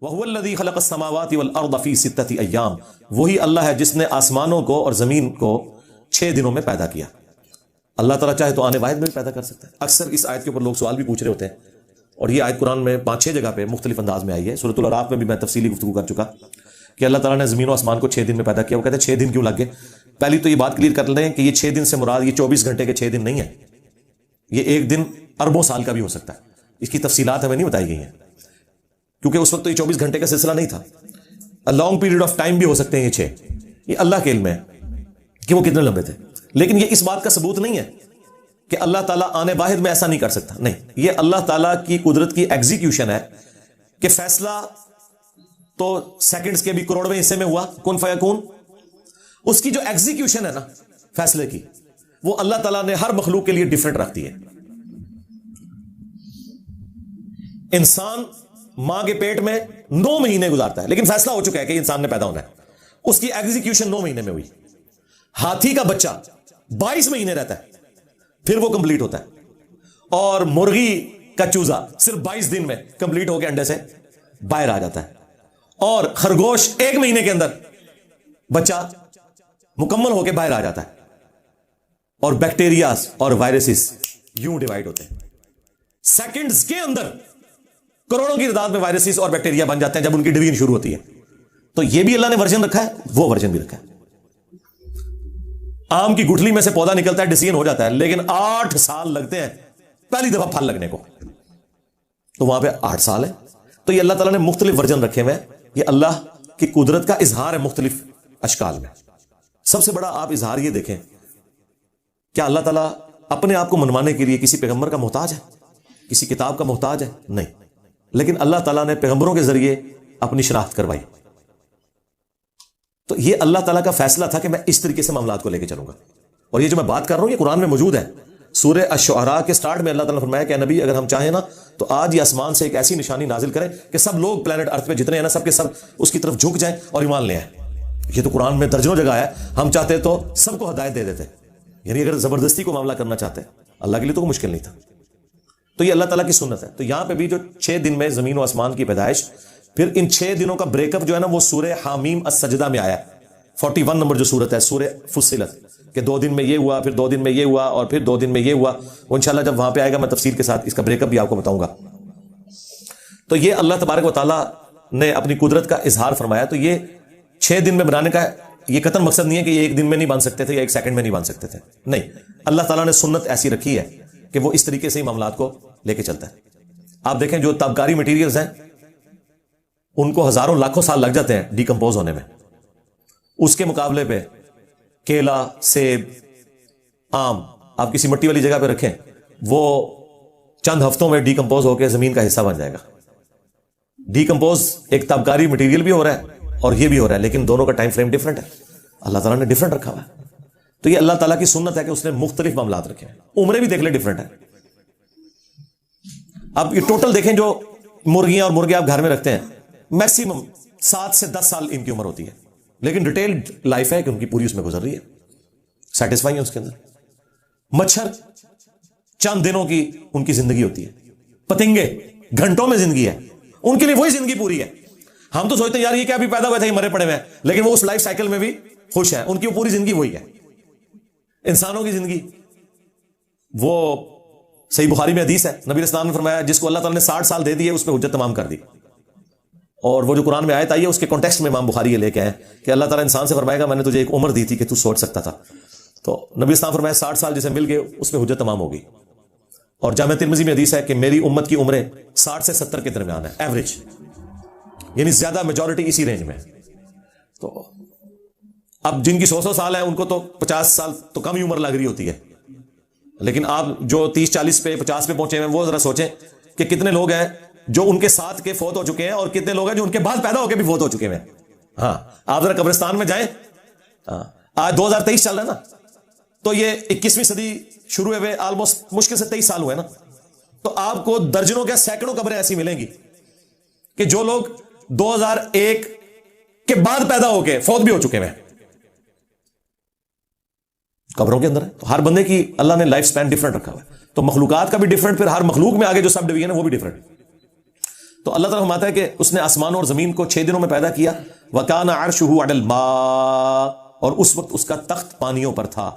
وَهُوَ الَّذِي خَلَقَ السَّمَاوَاتِ وَالْأَرْضَ فِي سِتَّةِ أَيَّامٍ، وہی اللہ ہے جس نے آسمانوں کو اور زمین کو 6 دنوں میں پیدا کیا۔ اللہ تعالیٰ چاہے تو آنے واحد میں بھی پیدا کر سکتا ہے۔ اکثر اس آیت کے اوپر لوگ سوال بھی پوچھ رہے ہوتے ہیں، اور یہ آیت قرآن میں 5-6 جگہ پہ مختلف انداز میں آئی ہے۔ سورۃ الاعراف میں بھی میں تفصیلی گفتگو کر چکا کہ اللہ تعالیٰ نے زمین و آسمان کو 6 دن میں پیدا کیا۔ وہ کہتے ہیں 6 دن کیوں لگ گئے؟ پہلی تو یہ بات کلیئر کر لیں کہ یہ 6 دن سے مراد یہ 24 گھنٹے کے 6 دن نہیں ہے، یہ ایک دن اربوں سال کا بھی ہو سکتا ہے۔ اس کی تفصیلات ہمیں نہیں بتائی گئی ہیں، کیونکہ اس وقت تو یہ 24 گھنٹے کا سلسلہ نہیں تھا۔ لانگ پیریڈ آف ٹائم بھی ہو سکتے ہیں یہ 6، یہ اللہ کے علم ہے کہ وہ کتنے لمبے تھے۔ لیکن یہ اس بات کا ثبوت نہیں ہے کہ اللہ تعالیٰ آنے واحد میں ایسا نہیں کر سکتا، نہیں، یہ اللہ تعالیٰ کی قدرت کی ایگزیکیوشن ہے کہ فیصلہ تو سیکنڈز کے بھی کروڑویں حصے میں ہوا، کن فیکون، اس کی جو ایگزیکیوشن ہے نا فیصلے کی، وہ اللہ تعالیٰ نے ہر مخلوق کے لیے ڈیفرنٹ رکھتی ہے۔ انسان ماں کے پیٹ میں 9 مہینے گزارتا ہے، لیکن فیصلہ ہو چکا ہے کہ انسان نے پیدا ہونا ہے، اس کی ایگزیکیوشن 9 مہینے میں ہوئی۔ ہاتھی کا بچہ 22 مہینے رہتا ہے، پھر وہ کمپلیٹ ہوتا ہے، اور مرغی کا چوزا صرف 22 دن میں کمپلیٹ ہو کے انڈے سے باہر آ جاتا ہے، اور خرگوش 1 مہینے کے اندر بچہ مکمل ہو کے باہر آ جاتا ہے، اور بیکٹیریاز اور وائرسز یوں ڈیوائڈ ہوتے ہیں۔ سیکنڈز کے اندر کروڑوں کی تعداد میں وائرسز اور بیکٹیریا بن جاتے ہیں جب ان کی ڈویژن شروع ہوتی ہے۔ تو یہ بھی اللہ نے ورژن رکھا ہے، وہ ورژن بھی رکھا ہے۔ آم کی گٹھلی میں سے پودا نکلتا ہے، ڈیسیژن ہو جاتا ہے، لیکن 8 سال لگتے ہیں پہلی دفعہ پھل لگنے کو، تو وہاں پہ 8 سال ہے۔ تو یہ اللہ تعالیٰ نے مختلف ورژن رکھے ہوئے ہیں، یہ اللہ کی قدرت کا اظہار ہے مختلف اشکال میں۔ سب سے بڑا آپ اظہار یہ دیکھیں، کیا اللہ تعالیٰ اپنے آپ کو منوانے کے لیے کسی پیغمبر کا محتاج ہے، کسی کتاب کا محتاج ہے؟ نہیں، لیکن اللہ تعالیٰ نے پیغمبروں کے ذریعے اپنی شناخت کروائی۔ تو یہ اللہ تعالیٰ کا فیصلہ تھا کہ میں اس طریقے سے معاملات کو لے کے چلوں گا، اور یہ جو میں بات کر رہا ہوں یہ قرآن میں موجود ہے۔ سورہ الشعراء کے سٹارٹ میں اللہ تعالیٰ نے فرمایا کہ نبی اگر ہم چاہیں نا تو آج یہ آسمان سے ایک ایسی نشانی نازل کریں کہ سب لوگ پلانٹ ارتھ پہ جتنے ہیں نا سب کے سب اس کی طرف جھک جائیں اور ایمان لے آئیں۔ یہ تو قرآن میں درجنوں جگہ ہے، ہم چاہتے تو سب کو ہدایت دے دیتے، یعنی اگر زبردستی کو معاملہ کرنا چاہتے اللہ کے لیے تو کوئی مشکل نہیں تھا۔ تو یہ اللہ تعالیٰ کی سنت ہے۔ تو یہاں پہ بھی جو 6 دن میں زمین و آسمان کی پیدائش، پھر ان 6 دنوں کا بریک اپ جو ہے نا وہ سورہ حامیم السجدہ میں آیا ہے، 41 نمبر جو سورت ہے سورہ فصلت، کہ 2 دن میں یہ ہوا، پھر 2 دن میں یہ ہوا، اور پھر 2 دن میں یہ ہوا۔ وہ انشاءاللہ جب وہاں پہ آئے گا میں تفصیل کے ساتھ اس کا بریک اپ بھی آپ کو بتاؤں گا۔ تو یہ اللہ تبارک و تعالیٰ نے اپنی قدرت کا اظہار فرمایا۔ تو یہ 6 دن میں بنانے کا یہ قطعاً مقصد نہیں ہے کہ یہ 1 دن میں نہیں بن سکتے تھے یا 1 سیکنڈ میں نہیں بن سکتے تھے، نہیں، اللہ تعالیٰ نے سنت ایسی رکھی ہے کہ وہ اس طریقے سے ہی معاملات کو لے کے چلتا ہے۔ آپ دیکھیں جو تابکاری مٹیریلز ہیں ان کو ہزاروں لاکھوں سال لگ جاتے ہیں ڈیکمپوز ہونے میں، اس کے مقابلے پہ کیلا، سیب، آم آپ کسی مٹی والی جگہ پہ رکھیں، وہ چند ہفتوں میں ڈیکمپوز ہو کے زمین کا حصہ بن جائے گا۔ ڈیکمپوز ایک تابکاری مٹیریل بھی ہو رہا ہے اور یہ بھی ہو رہا ہے، لیکن دونوں کا ٹائم فریم ڈیفرنٹ ہے، اللہ تعالیٰ نے ڈیفرنٹ رکھا ہوا ہے۔ تو یہ اللہ تعالیٰ کی سنت ہے کہ اس نے مختلف معاملات رکھے ہیں۔ عمریں بھی دیکھ لیں ڈیفرنٹ ہے۔ اب یہ ٹوٹل دیکھیں جو مرغیاں اور مرغے آپ گھر میں رکھتے ہیں، میکسیمم 7 سے 10 سال ان کی عمر ہوتی ہے، لیکن ڈیٹیلڈ لائف ہے کہ ان کی پوری اس میں گزر رہی ہے، سیٹسفائی ہے اس کے اندر۔ مچھر چند دنوں کی ان کی زندگی ہوتی ہے، پتنگے گھنٹوں میں زندگی ہے، ان کے لیے وہی زندگی پوری ہے۔ ہم تو سوچتے ہیں یار یہ کیا ابھی پیدا ہوئے تھے یہ مرے پڑے ہوئے ہیں، لیکن وہ اس لائف سائیکل میں بھی خوش ہیں، ان کی پوری زندگی وہی ہے۔ انسانوں کی زندگی وہ صحیح بخاری میں حدیث ہے، نبی علیہ السلام نے فرمایا جس کو اللہ تعالیٰ نے 60 سال دے دیے اس پہ حجت تمام کر دی، اور وہ جو قرآن میں آیت آئی ہے اس کے کانٹیکسٹ میں امام بخاری یہ لے کے آئے کہ اللہ تعالیٰ انسان سے فرمائے گا میں نے تجھے ایک عمر دی تھی کہ تو سوچ سکتا تھا، تو نبی علیہ السلام فرمایا 60 سال جسے مل گئے اس پہ حجت تمام ہوگی۔ اور جامع ترمذی میں حدیث ہے کہ میری امت کی عمریں 60 سے 70 کے درمیان ہے ایوریج، یعنی زیادہ میجورٹی اسی رینج میں۔ تو اب جن کی 100 سال ہے ان کو تو 50 سال تو کم ہی عمر لگ رہی ہوتی ہے، لیکن آپ جو 30-40 پہ 50 پہ پہنچے ہیں وہ ذرا سوچیں کہ کتنے لوگ ہیں جو ان کے ساتھ کے فوت ہو چکے ہیں اور کتنے لوگ ہیں جو ان کے بعد پیدا ہو کے بھی فوت ہو چکے ہیں۔ ہاں آپ ذرا قبرستان میں جائیں، آج 2023 چل رہا ہے نا، تو یہ 21ویں صدی شروع ہوئے آلموسٹ مشکل سے 23 سال ہوئے نا، تو آپ کو درجنوں کے سینکڑوں قبریں ایسی ملیں گی کہ جو لوگ 2001 کے بعد پیدا ہو کے فوت بھی ہو چکے ہیں قبروں کے اندر ہے۔ تو ہر بندے کی اللہ نے لائف سپین ڈیفرنٹ رکھا ہوا ہے، تو مخلوقات کا بھی ڈیفرنٹ، پھر ہر مخلوق میں آگے جو سب ڈویژن ہے وہ بھی ڈیفرنٹ۔ تو تو اللہ تعالیٰ فرماتا ہے کہ اس نے آسمانوں اور زمین کو 6 دنوں میں پیدا کیا. وَكَانَ عَرْشُهُ عَلَى الْمَاءِ، اور اس وقت اس کا تخت پانیوں پر تھا.